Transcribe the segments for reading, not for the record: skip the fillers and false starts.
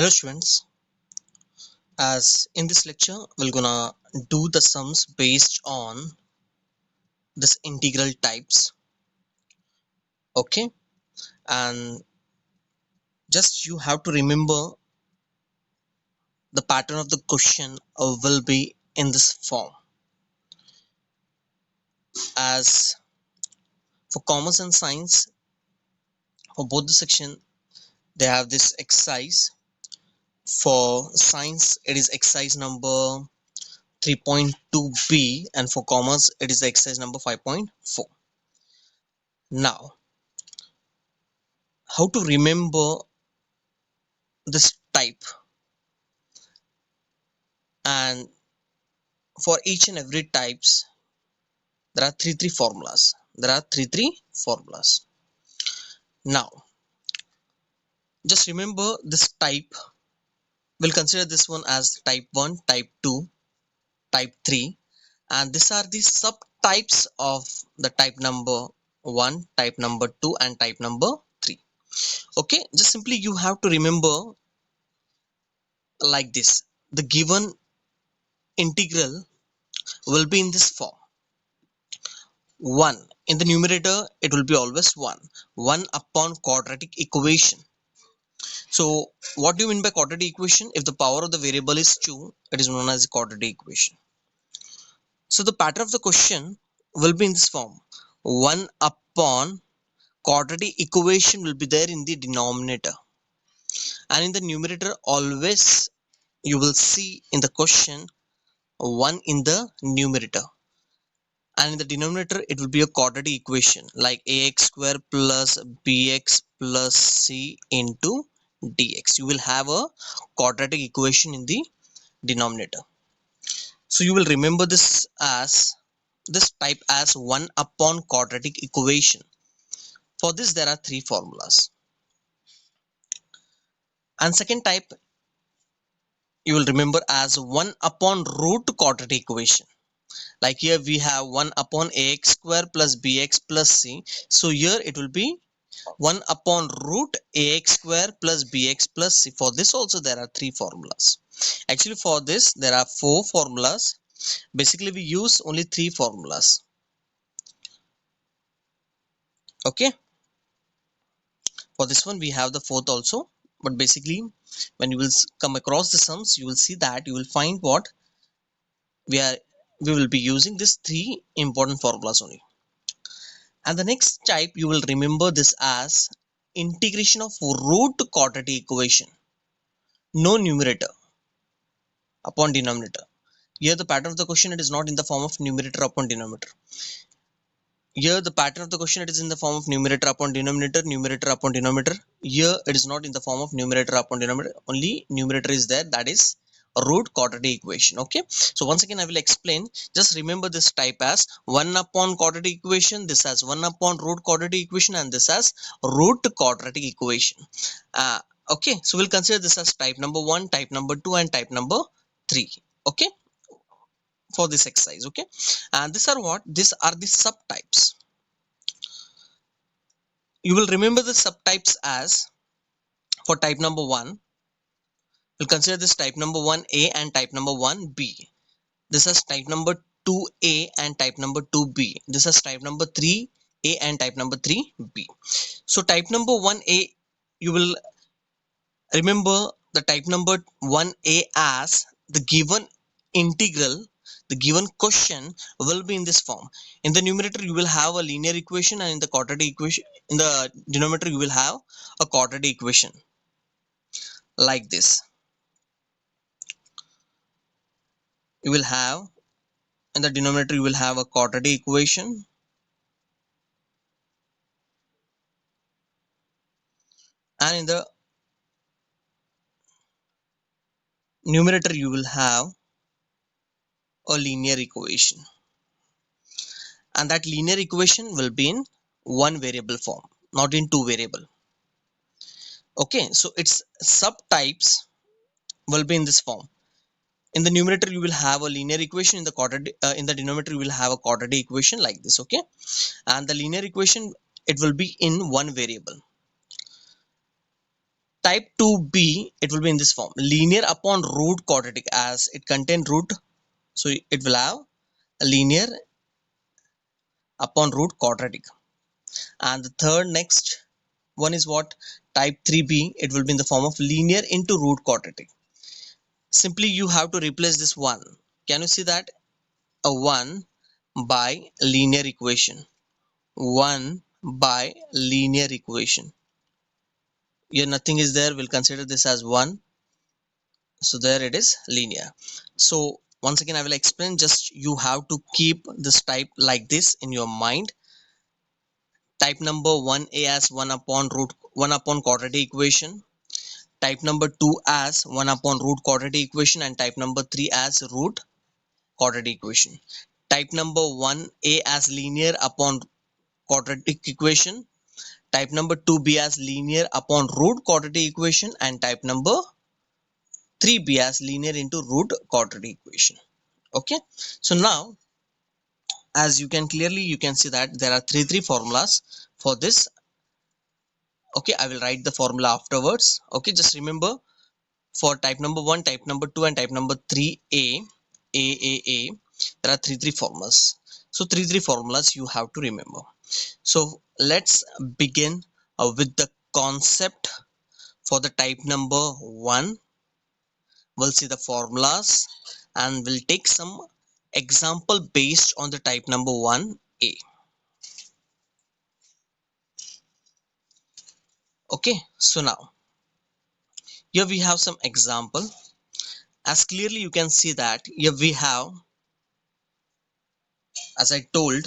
Hello students, as in this lecture we're gonna do the sums based on this integral types. Okay, and just you have to remember the pattern of the question will be in this form. As for commerce and science, for both the section they have this exercise. For science it is exercise number 3.2b, and for commerce it is exercise number 5.4. Now, how to remember this type? And for each and every types there are three formulas. Now just remember this type. We'll consider this one as type 1, type 2, type 3, and these are the subtypes of the type number 1, type number 2, and type number 3. Okay, just simply you have to remember like this. The given integral will be in this form: 1 in the numerator, it will be always 1 upon quadratic equation. So what do you mean by quadratic equation? If the power of the variable is 2, it is known as the quadratic equation. So the pattern of the question will be in this form: 1 upon quadratic equation will be there in the denominator, and in the numerator always you will see in the question 1 in the numerator, and in the denominator it will be a quadratic equation like ax square plus bx plus c into dx. You will have a quadratic equation in the denominator. So you will remember this type as 1 upon quadratic equation. For this there are three formulas. And second type you will remember as 1 upon root quadratic equation. Like here we have 1 upon ax square plus bx plus c. So here it will be 1 upon root ax square plus bx plus c. For this also there are three formulas. Actually for this there are four formulas. Basically we use only three formulas. Okay, for this one we have the fourth also, but basically when you will come across the sums, you will see that you will find what we will be using these three important formulas only. And the next type you will remember this as integration of root quadratic equation. No numerator upon denominator. Here the pattern of the question, it is not in the form of numerator upon denominator. Here the pattern of the question, it is in the form of numerator upon denominator, numerator upon denominator. Here it is not in the form of numerator upon denominator, only numerator is there, that is a root quadratic equation. Okay, so once again I will explain. Just remember this type as 1 upon quadratic equation, this as 1 upon root quadratic equation, and this as root quadratic equation. Okay, so we'll consider this as type number 1, type number 2, and type number 3. Okay, for this exercise. Okay, and these are the subtypes. You will remember the subtypes as, for type number 1 we'll consider this type number 1a and type number 1b. This is type number 2a and type number 2b. This is type number 3a and type number 3b. So type number 1a, you will remember the type number 1a as the given integral. The given question will be in this form. In the numerator you will have a linear equation, and in the quadratic equation, in the denominator you will have a quadratic equation like this. You will have, in the denominator you will have a quadratic equation, and in the numerator you will have a linear equation, and that linear equation will be in one variable form, not in two variable. Okay, so its subtypes will be in this form. In the numerator you will have a linear equation, in the in the denominator you will have a quadratic equation like this. Okay, and the linear equation, it will be in one variable. Type 2b, it will be in this form: linear upon root quadratic, as it contain root, so it will have a linear upon root quadratic. And the third next one is what? Type 3b, it will be in the form of linear into root quadratic. Simply you have to replace this 1. Can you see that? A 1 by linear equation. 1 by linear equation. Here nothing is there, we'll consider this as 1. So there it is, linear. So once again I will explain, just you have to keep this type like this in your mind. Type number 1a as 1 upon quadratic equation, type number 2 as 1 upon root quadratic equation, and type number 3 as root quadratic equation. Type number 1a as linear upon quadratic equation, type number 2b as linear upon root quadratic equation, and type number 3b as linear into root quadratic equation. Okay, so now as you can clearly you can see that there are three formulas for this. Okay, I will write the formula afterwards. Okay, just remember, for type number 1, type number 2, and type number 3a, a, there are three formulas. So three formulas you have to remember. So let's begin with the concept. For the type number 1, we'll see the formulas and we'll take some example based on the type number 1a. Okay, so now here we have some example. As clearly you can see that here we have, as I told,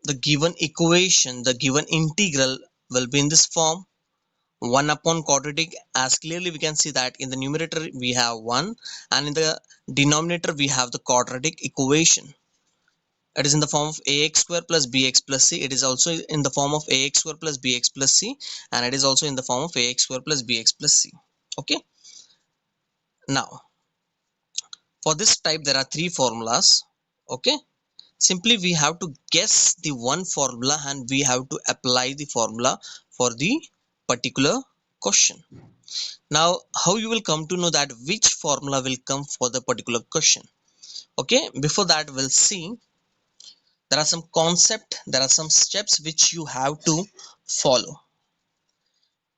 the given equation, the given integral will be in this form: 1 upon quadratic. As clearly we can see that in the numerator we have 1, and in the denominator we have the quadratic equation. It is in the form of ax square plus bx plus c. It is also in the form of ax square plus bx plus c, and it is also in the form of ax square plus bx plus c. Okay, now for this type there are three formulas. Okay, simply we have to guess the one formula and we have to apply the formula for the particular question. Now how you will come to know that which formula will come for the particular question? Okay, before that we'll see there are some concept, there are some steps which you have to follow.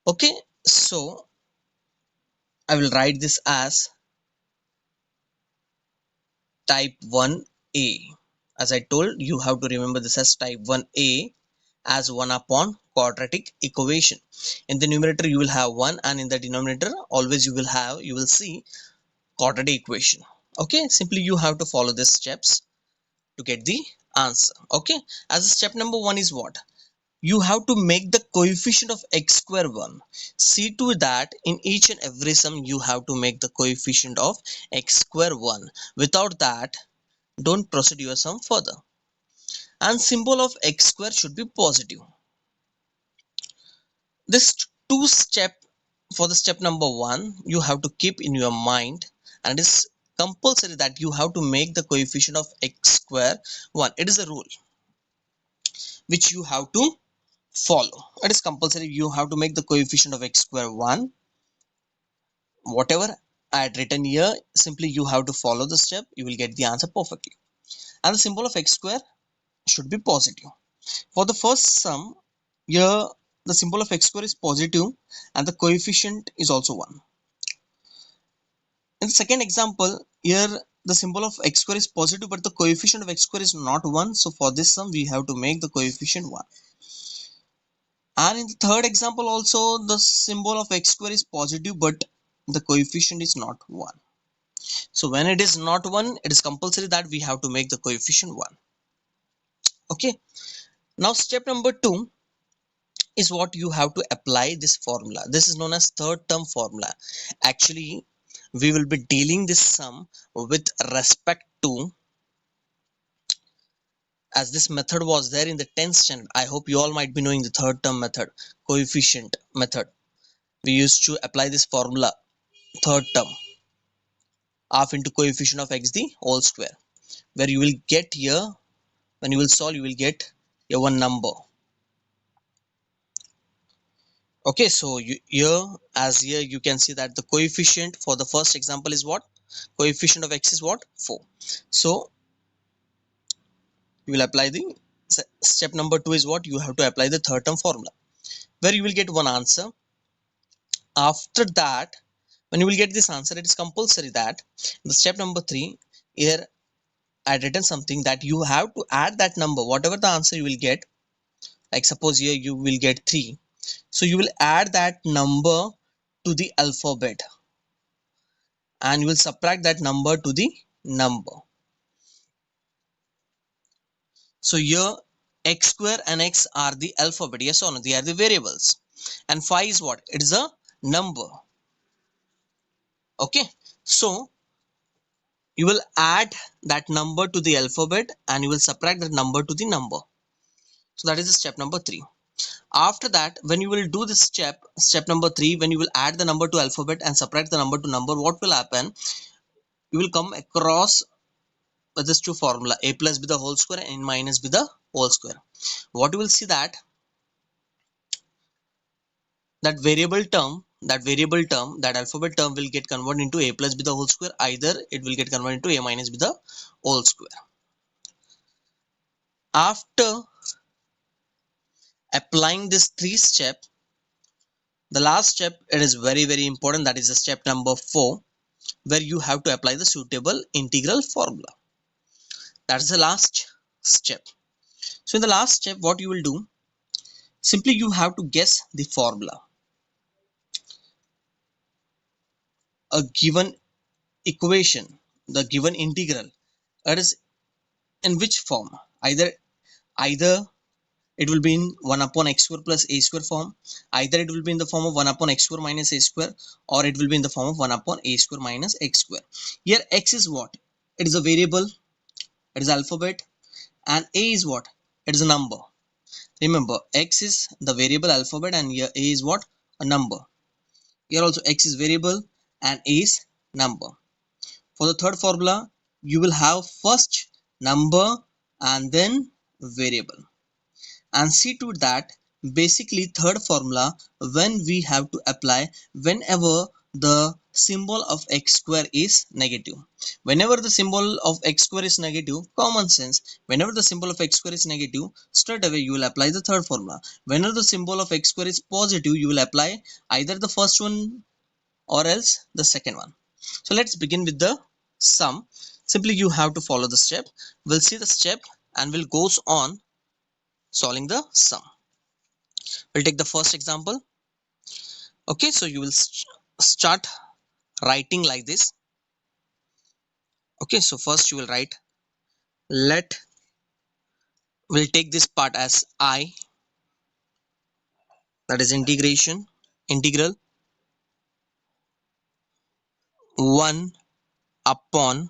Okay, so I will write this as type 1a. As I told, you have to remember this as type 1a, as 1 upon quadratic equation. In the numerator you will have 1, and in the denominator always you will see quadratic equation. Okay, simply you have to follow these steps to get the answer. Okay, as step number 1 is what? You have to make the coefficient of x square 1. See to that in each and every sum you have to make the coefficient of x square 1. Without that, don't proceed your sum further. And symbol of x square should be positive. This two step, for the step number 1 you have to keep in your mind, and it is compulsory that you have to make the coefficient of x square 1. It is a rule which you have to follow. It is compulsory, you have to make the coefficient of x square 1. Whatever I had written here, simply you have to follow the step, you will get the answer perfectly. And the symbol of x square should be positive. For the first sum, here the symbol of x square is positive and the coefficient is also 1. In the second example, here the symbol of x square is positive but the coefficient of x square is not 1. So for this sum we have to make the coefficient 1. And in the third example also, the symbol of x square is positive but the coefficient is not 1. So when it is not 1, it is compulsory that we have to make the coefficient 1. Okay, now step number 2 is what you have to apply this formula. This is known as third term formula. Actually, we will be dealing this sum with respect to, as this method was there in the 10th standard. I hope you all might be knowing the third term method, coefficient method. We used to apply this formula, third term, half into coefficient of x the whole square, where you will get here, when you will solve you will get here one number. Okay, so here you can see that the coefficient for the first example is what? Coefficient of x is what? 4. So you will apply the step number 2 is what? You have to apply the third term formula, where you will get one answer. After that, when you will get this answer, it is compulsory that the step number 3, here I had written something that you have to add that number, whatever the answer you will get. Like suppose here you will get 3, so you will add that number to the alphabet and you will subtract that number to the number. So here x square and x are the alphabet, yes or no? They are the variables, and 5 is what? It is a number. Okay, so you will add that number to the alphabet and you will subtract that number to the number. So that is the step number 3. After that, when you will do this step number 3, when you will add the number to alphabet and subtract the number to number, what will happen? You will come across with this two formula, a plus b the whole square and minus b the whole square. What you will see that that alphabet term will get converted into a plus b the whole square, either it will get converted into a minus b the whole square. After applying this three step, the last step, it is very important, that is the step number 4, where you have to apply the suitable integral formula. That's the last step. So in the last step, what you will do, simply you have to guess the formula. A given equation, the given integral, it is in which form? Either it will be in 1 upon x square plus a square form, either it will be in the form of 1 upon x square minus a square, or it will be in the form of 1 upon a square minus x square. Here x is what? It is a variable, it is alphabet, and a is what? It is a number. Remember, x is the variable alphabet and here a is what? A number. Here also x is variable and a is number. For the third formula, you will have first number and then variable. And see to that, basically third formula, when we have to apply whenever the symbol of x square is negative. Whenever the symbol of x square is negative, common sense, whenever the symbol of x square is negative, straight away you will apply the third formula. Whenever the symbol of x square is positive, you will apply either the first one or else the second one. So let's begin with the sum. Simply you have to follow the step. We'll see the step and we'll goes on solving the sum. We'll take the first example. Okay, so you will start writing like this. Okay, so first you will write, let, we'll take this part as I, that is integral 1 upon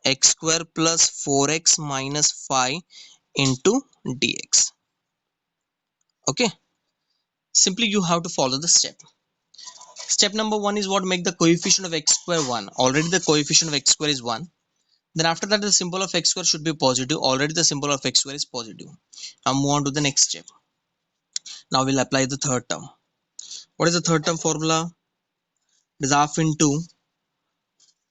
x square plus 4x minus 5 into dx. Okay, simply you have to follow the step. Step number 1 is what? Make the coefficient of x square 1. Already the coefficient of x square is 1. Then after that the symbol of x square should be positive. Already the symbol of x square is positive. Now move on to the next step. Now we'll apply the third term. What is the third term formula? It is half into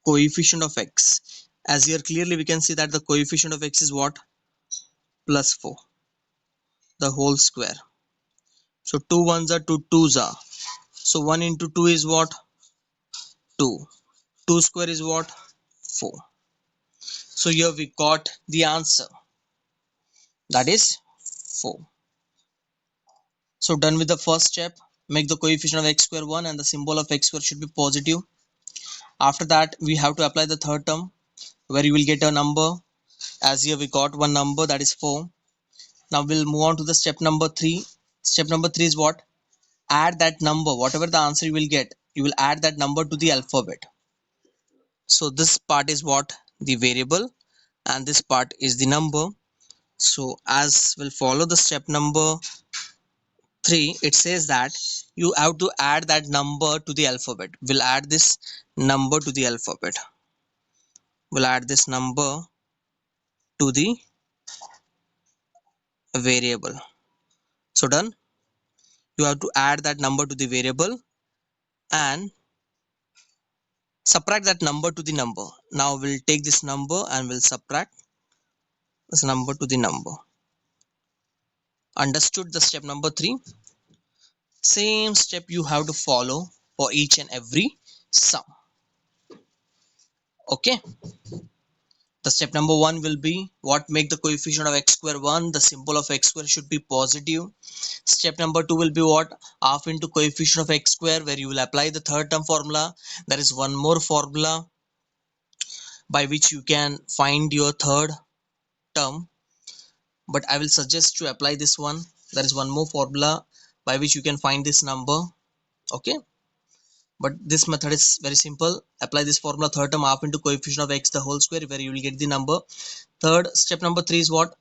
coefficient of x. As here clearly we can see that the coefficient of x is what? Plus 4, the whole square. So 2 ones are 2 twos are. So 1 into 2 is what? 2. 2 square is what? 4. So here we got the answer, that is 4. So done with the first step. Make the coefficient of x square 1 and the symbol of x square should be positive. After that we have to apply the third term, where you will get a number. As here we got one number, that is 4. Now we'll move on to the step number 3. Step number 3 is what? Add that number, whatever the answer you will get, you will add that number to the alphabet. So this part is what? The variable, and this part is the number. So as we'll follow the step number 3, it says that you have to add that number to the alphabet. We'll add this number to the alphabet. We'll add this number to the variable. So done. you have to add that number to the variable and subtract that number to the number. Now we'll take this number and we'll subtract this number to the number. Understood the step number 3? Same step you have to follow for each and every sum. Okay. The step number 1 will be what make the coefficient of x square 1. The symbol of x square should be positive. Step number 2 will be what? Half into coefficient of x square, where you will apply the third term formula. There is one more formula by which you can find your third term, but I will suggest to apply this one. There is one more formula by which you can find this number. Okay, but this method is very simple. Apply this formula, third term half into coefficient of x the whole square, where you will get the number. Third, step number 3 is what?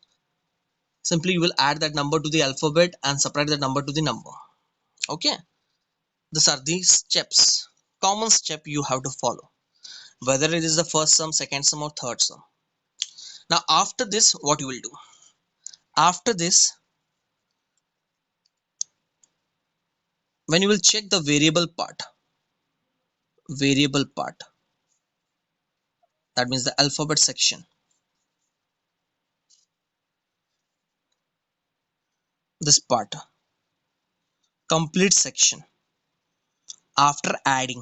Simply you will add that number to the alphabet and subtract that number to the number. Okay, these are the steps, common step you have to follow, whether it is the first sum, second sum, or third sum. Now after this, what you will do? After this, when you will check the variable part, that means the alphabet section, this part, complete section, after adding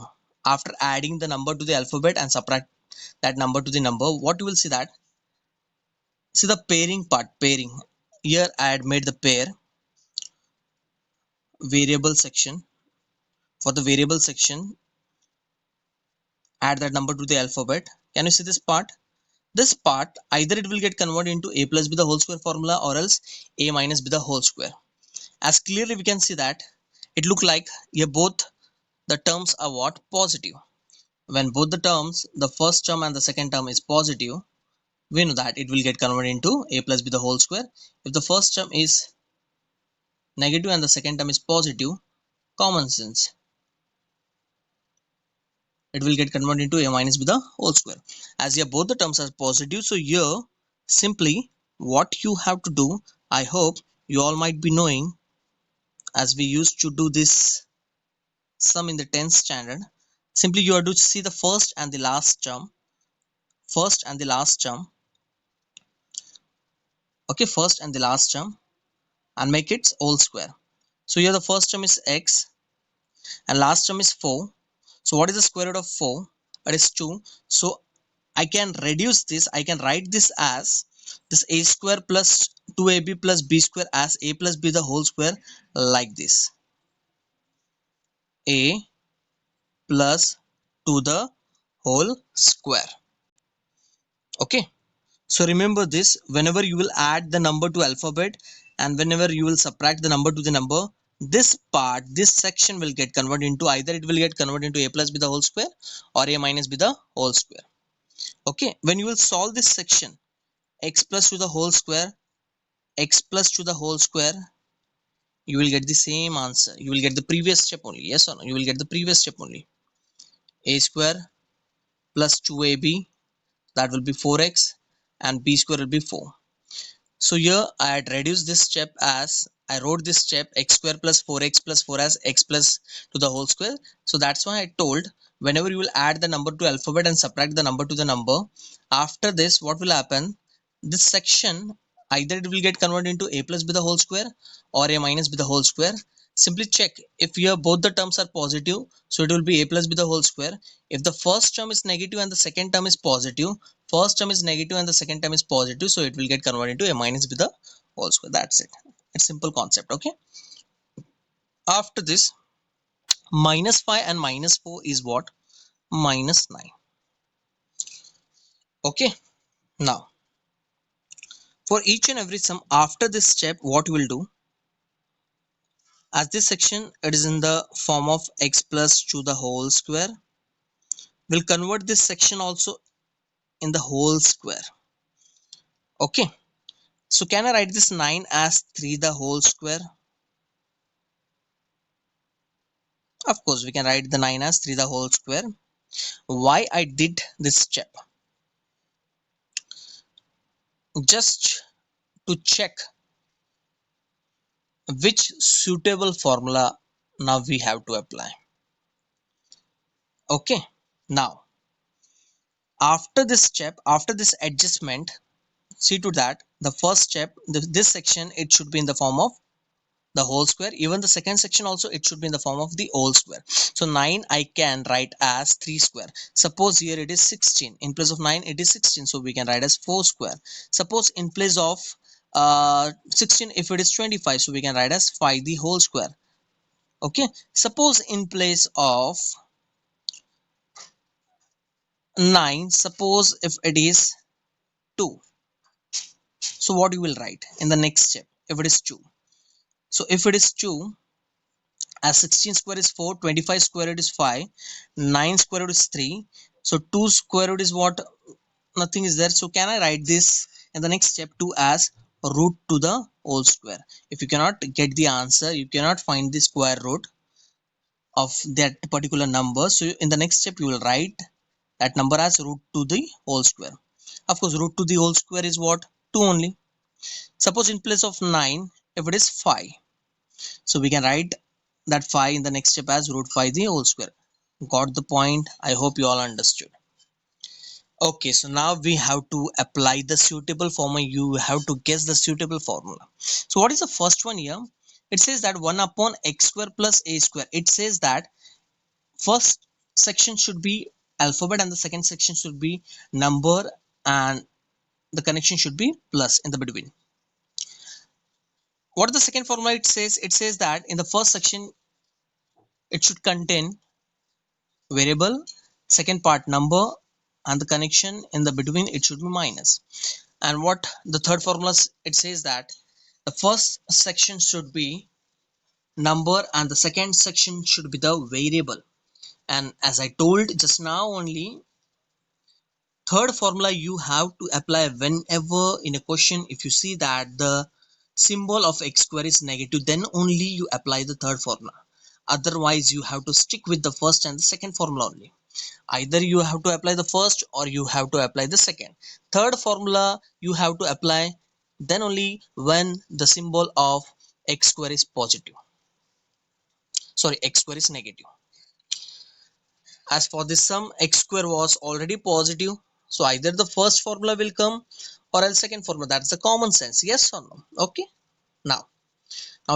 the number to the alphabet and subtract that number to the number, what you will see that, see the pairing part, pairing. Here I had made the pair variable section. For the variable section, add that number to the alphabet. Can you see this part? This part, either it will get converted into a plus b the whole square formula, or else a minus b the whole square. As clearly we can see that it look like here both the terms are what? Positive. When both the terms, the first term and the second term, is positive, we know that it will get converted into a plus b the whole square. If the first term is negative and the second term is positive, common sense, it will get converted into a minus b the whole square. As here both the terms are positive, so here simply what you have to do, I hope you all might be knowing, as we used to do this sum in the 10th standard. Simply you have to see the first and the last term, first and the last term, okay, first and the last term, and make it whole square. So here the first term is x and last term is 4. So what is the square root of 4? That is 2. So I can reduce this, I can write this as this a square plus 2ab plus b square as a plus b the whole square, like this, a plus 2 the whole square. Okay, so remember this, whenever you will add the number to alphabet and whenever you will subtract the number to the number, this part, this section will get converted into, either it will get converted into a plus b the whole square or a minus b the whole square. Okay, when you will solve this section, x plus to the whole square, x plus to the whole square, you will get the same answer. You will get the previous step only. Yes or no? You will get the previous step only. A square plus 2ab, that will be 4x, and b square will be 4. So here I had reduced this step as, I wrote this step x square plus 4x plus 4 as x plus to the whole square. So that's why I told, whenever you will add the number to alphabet and subtract the number to the number, after this what will happen, this section, either it will get converted into a plus b the whole square or a minus b the whole square. Simply check, if here both the terms are positive, so it will be a plus b the whole square. If the first term is negative and the second term is positive, first term is negative and the second term is positive, so it will get converted into a minus b the whole square. That's it. It's simple concept. Okay, after this, minus 5 and minus 4 is what? Minus 9. Okay, now for each and every sum, after this step, what you will do, as this section it is in the form of x plus to the whole square, we'll convert this section also in the whole square. Okay, so can I write this 9 as 3 the whole square? Of course we can write the 9 as 3 the whole square. Why I did this step? Just to check which suitable formula now we have to apply. Okay, now after this step, after this adjustment, see to that the first step, this section, it should be in the form of the whole square. Even the second section also, it should be in the form of the whole square. So 9 I can write as 3 square. Suppose here it is 16, in place of 9 it is 16, so we can write as 4 square. Suppose in place of 16, if it is 25, so we can write as 5 the whole square. Okay, suppose in place of 9, suppose if it is 2, so what you will write in the next step if it is 2? So if it is 2, as 16 square is 4, 25 square root is 5, 9 square root is 3, so 2 square root is what? Nothing is there. So can I write this in the next step 2 as root to the whole square? If you cannot get the answer, you cannot find the square root of that particular number, so in the next step you will write that number as root to the whole square. Of course, root to the whole square is what? 2 only. Suppose in place of 9, if it is 5, so we can write that 5 in the next step as root 5 the whole square. Got the point? I hope you all understood. Okay, so now we have to apply the suitable formula. You have to guess the suitable formula. So what is the first one here? It says that 1 upon x square plus a square. It says that first section should be alphabet and the second section should be number, and the connection should be plus in the between. What is the second formula? It says that in the first section it should contain variable, second part number, and the connection in the between it should be minus. And what the third formula, it says that the first section should be number and the second section should be the variable. And as I told just now only, third formula you have to apply whenever in a question if you see that the symbol of x square is negative, then only you apply the third formula. Otherwise you have to stick with the first and the second formula only. Either you have to apply the first or you have to apply the second. Third formula you have to apply then only when the symbol of x square is positive, sorry, x square is negative. As for this sum, x square was already positive, so either the first formula will come or else second formula. That's the common sense, yes or no? Okay, now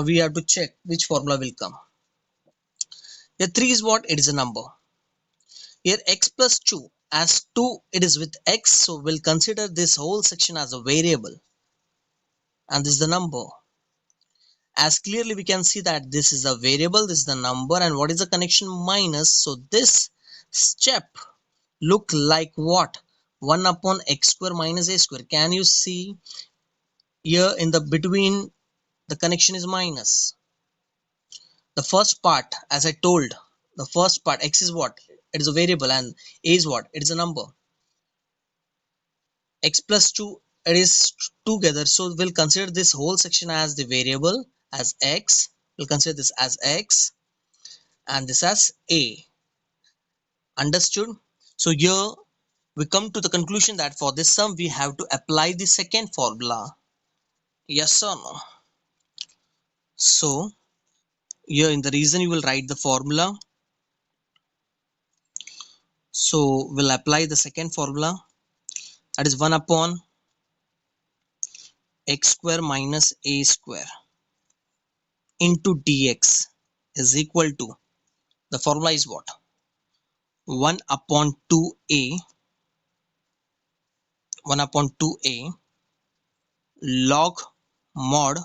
we have to check which formula will come. Here 3 is what? It is a number. Here x plus 2, as 2 it is with x, so we'll consider this whole section as a variable, and this is the number. As clearly we can see that this is a variable, this is the number, and what is the connection? Minus. So this step look like what? 1 upon x square minus a square. Can you see here in the between the connection is minus? The first part, as I told, the first part x is what? It is a variable, and a is what? It is a number. X plus 2, it is together, so we'll consider this whole section as the variable as x. We'll consider this as x and this as a. Understood? So here we come to the conclusion that for this sum we have to apply the second formula. Yes or no? So here in the reason you will write the formula. So we'll apply the second formula, that is 1 upon x square minus a square into dx is equal to, the formula is what? 1 upon 2a 1 upon 2a log mod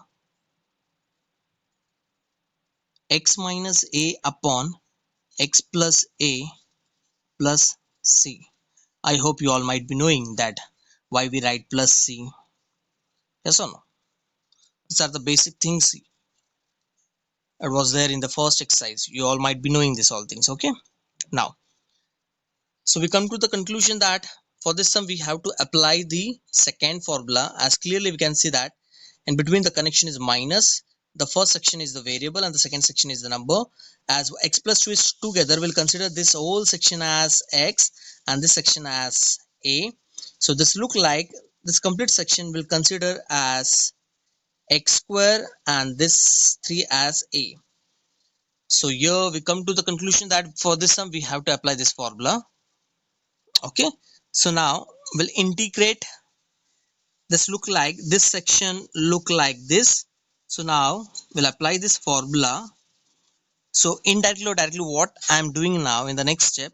x minus a upon x plus a plus c. I hope you all might be knowing that why we write plus c. Yes or no? These are the basic things. It was there in the first exercise. You all might be knowing this all things. Okay. Now, so we come to the conclusion that for this sum we have to apply the second formula. As clearly we can see that in between the connection is minus. The first section is the variable and the second section is the number. As x plus 2 is together, we'll consider this whole section as x and this section as a. So this look like this complete section will consider as x square and this 3 as a. So here we come to the conclusion that for this sum we have to apply this formula. Okay, so now we'll integrate this, look like this section look like this. So now we'll apply this formula. So indirectly or directly what I am doing now in the next step,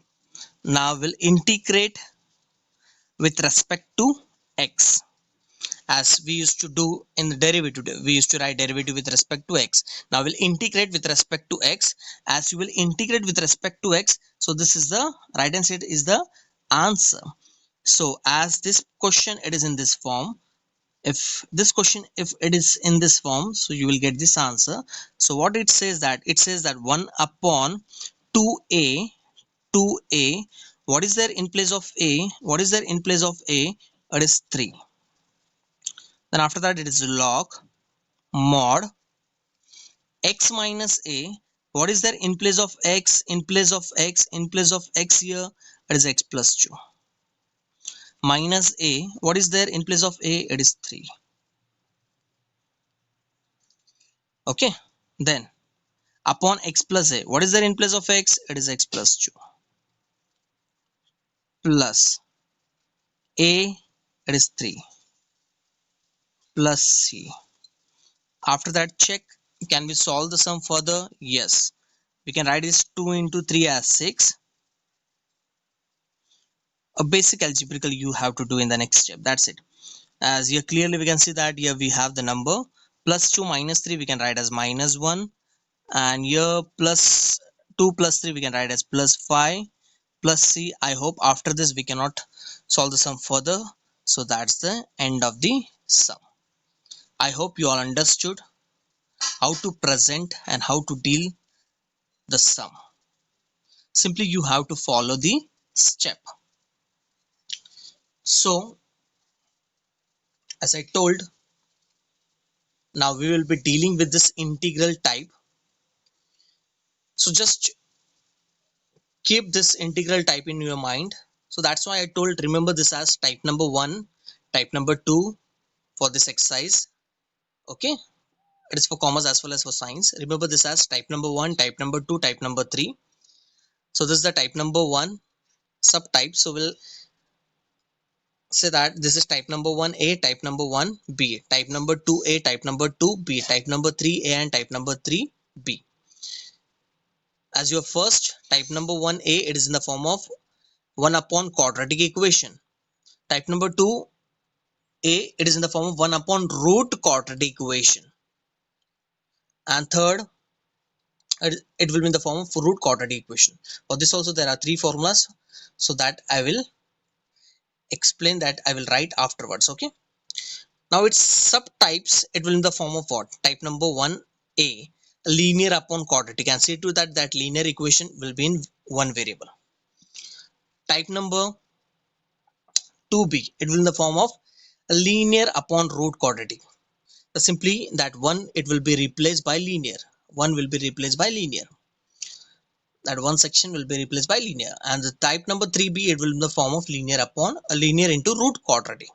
now we'll integrate with respect to x, as we used to do in the derivative. We used to write derivative with respect to x. Now we'll integrate with respect to x. As you will integrate with respect to x, so this is the right hand side is the answer. So as this question it is in this form, if this question if it is in this form, so you will get this answer. So what it says, that it says that 1 upon 2a 2a, what is there in place of a, what is there in place of a, it is 3. Then after that it is log mod x minus a, what is there in place of x, in place of x, in place of x here, it is x plus 2, minus a, what is there in place of a, it is 3. Okay, then upon x plus a, what is there in place of x, it is x plus 2, plus a, it is 3, plus c. After that check, can we solve the sum further? Yes, we can write this 2 into 3 as 6. A basic algebraical you have to do in the next step, that's it. As here clearly we can see that here we have the number plus 2 minus 3 we can write as minus 1, and here plus 2 plus 3 we can write as plus 5, plus c. I hope after this we cannot solve the sum further. So that's the end of the sum. I hope you all understood how to present and how to deal the sum. Simply you have to follow the step. So as I told, now we will be dealing with this integral type. So just keep this integral type in your mind. So that's why I told, remember this as type number 1, type number 2 for this exercise. Okay, it is for commerce as well as for science. Remember this as type number 1, type number 2, type number 3. So this is the type number 1 subtype. So we'll say that this is type number 1a, type number 1b, type number 2a, type number 2b, type number 3a, and type number 3b. As your first type number 1a, it is in the form of 1 upon quadratic equation. Type number 2a, it is in the form of 1 upon root quadratic equation. And third, it will be in the form of root quadratic equation. For this also there are 3 formulas, so that I will explain, that I will write afterwards. Okay, now its subtypes, it will in the form of what? Type number 1a, linear upon quadratic, and see to that that linear equation will be in one variable. Type number 2b, it will in the form of linear upon root quadratic. So simply that one, it will be replaced by linear, one will be replaced by linear, that one section will be replaced by linear. And the type number 3b, it will be in the form of linear upon a linear into root quadratic.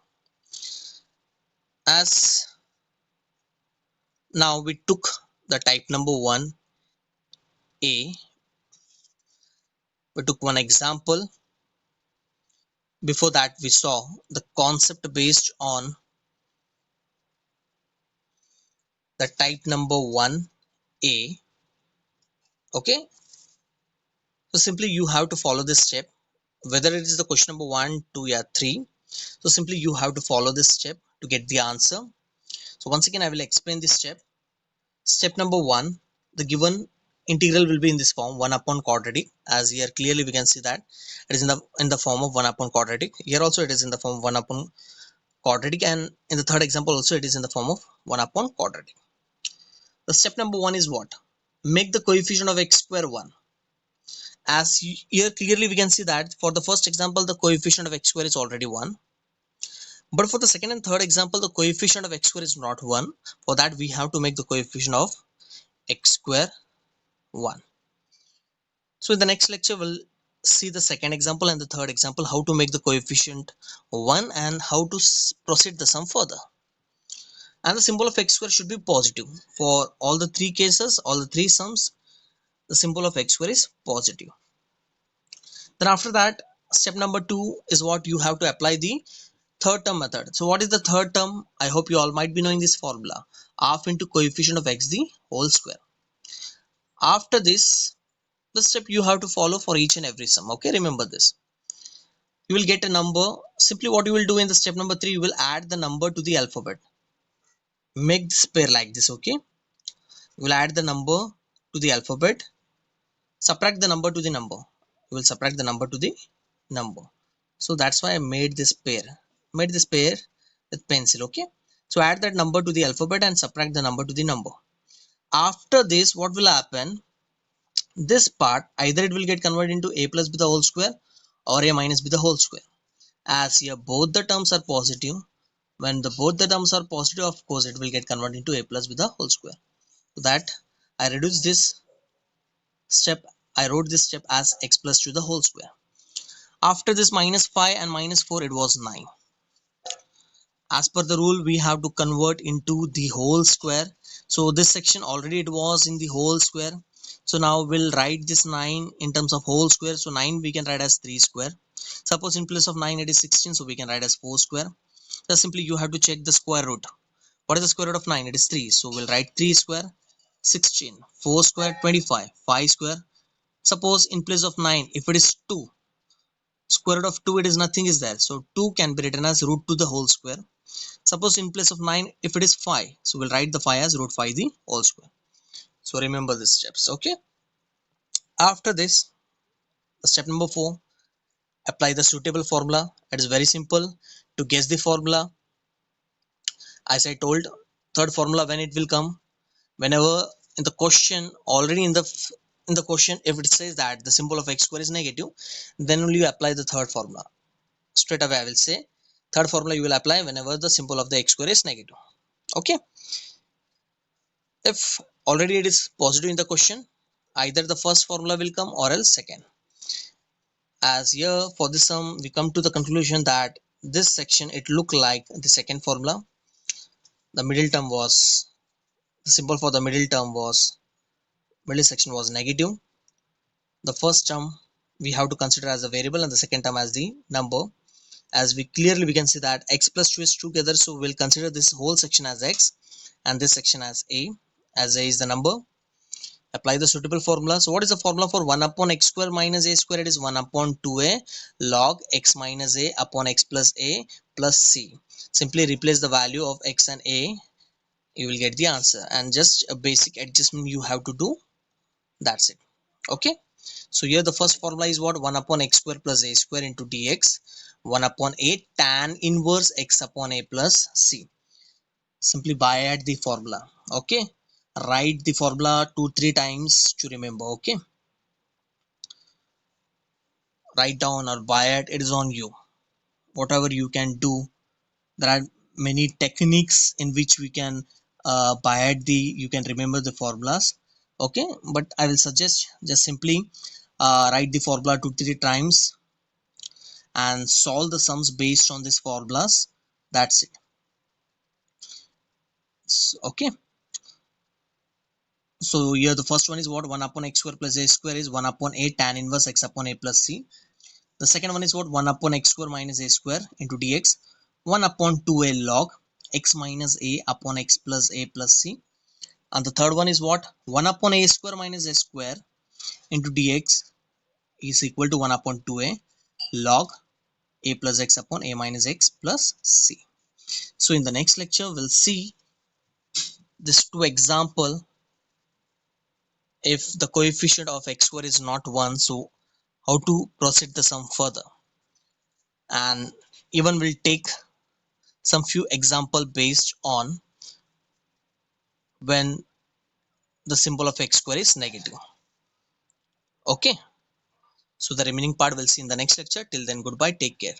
As now we took the type number 1a, we took one example. Before that we saw the concept based on the type number 1a. Okay, so simply you have to follow this step, whether it is the question number 1, 2, or 3. So simply you have to follow this step to get the answer. So once again I will explain this step. Step number 1, the given integral will be in this form, 1 upon quadratic. As here clearly we can see that it is in the form of 1 upon quadratic. Here also it is in the form of 1 upon quadratic, and in the third example also it is in the form of 1 upon quadratic. The step number 1 is what? Make the coefficient of x square 1. As here clearly we can see that for the first example the coefficient of x square is already 1, but for the second and third example the coefficient of x square is not 1. For that we have to make the coefficient of x square 1. So in the next lecture we'll see the second example and the third example, how to make the coefficient 1 and how to proceed the sum further. and the symbol of x square should be positive for all the three cases, all the three sums. The symbol of x square is positive. Then after that, step number 2 is what you have to apply the third term method. So what is the third term? I hope you all might be knowing this formula: half into coefficient of x the whole square. After this, the step you have to follow for each and every sum. Okay, remember this. You will get a number. Simply what you will do in the step number 3, you will add the number to the alphabet. Make this pair like this. Okay, you will add the number to the alphabet, subtract the number to the number. You will subtract the number to the number. So that's why I made this pair. Made this pair with pencil. Okay, so add that number to the alphabet and subtract the number to the number. After this, what will happen? This part, either it will get converted into a plus b the whole square or a minus b the whole square. As here both the terms are positive, when both the terms are positive, of course it will get converted into a plus b the whole square. So that I reduce this step, I wrote this step as x plus 2 the whole square. After this, minus 5 and minus 4, it was 9. As per the rule, we have to convert into the whole square. So this section already it was in the whole square. So now we'll write this 9 in terms of whole square. So 9 we can write as 3 square. Suppose in place of 9 it is 16, so we can write as 4 square. Just simply you have to check the square root. What is the square root of 9? It is 3. So we'll write 3 square, 16, 4 square, 25, 5 square. Suppose in place of 9, if it is 2, square root of 2, it is nothing is there. So 2 can be written as root 2 the whole square. Suppose in place of 9, if it is 5, so we'll write the 5 as root 5 the whole square. So remember these steps. Okay. After this, step number 4, apply the suitable formula. It is very simple to guess the formula. As I told, third formula, when it will come, whenever in the question, already in the question, if it says that the symbol of x square is negative, then only you apply the third formula. Straight away I will say third formula you will apply whenever the symbol of the x square is negative. Okay. If already it is positive in the question, either the first formula will come or else second. As here for this sum, we come to the conclusion that this section, it looked like the second formula. The middle term was, the symbol for the middle term was, middle section was negative. The first term we have to consider as a variable and the second term as the number. As we can see that x plus 2 is together, so we'll consider this whole section as x and this section as a is the number. Apply the suitable formula. So what is the formula for 1 upon x square minus a square? It is 1 upon 2a log x minus a upon x plus a plus c. Simply replace the value of x and a, you will get the answer, and just a basic adjustment you have to do. That's it. Okay. So here the first formula is what? 1 upon x square plus a square into dx, 1 upon a tan inverse x upon a plus c. Simply by add the formula. Okay. Write the formula 2-3 times to remember. Okay. Write down or by add, it is on you. Whatever you can do. There are many techniques in which we can by add you can remember the formulas. Okay. But I will suggest just simply write the formula 2-3 times and solve the sums based on these formulas. That's it. Okay. So here the first one is what? 1 upon x square plus a square is 1 upon a tan inverse x upon a plus c. The second one is what? 1 upon x square minus a square into dx, 1 upon 2a log x minus a upon x plus a plus c. And the third one is what? 1 upon a square minus a square into dx is equal to 1 upon 2a log a plus x upon a minus x plus c. So in the next lecture, we'll see this two example. If the coefficient of x square is not 1, so how to proceed the sum further, and even we'll take some few example based on when the symbol of x square is negative. Okay. So the remaining part we'll see in the next lecture. Till then, goodbye. Take care.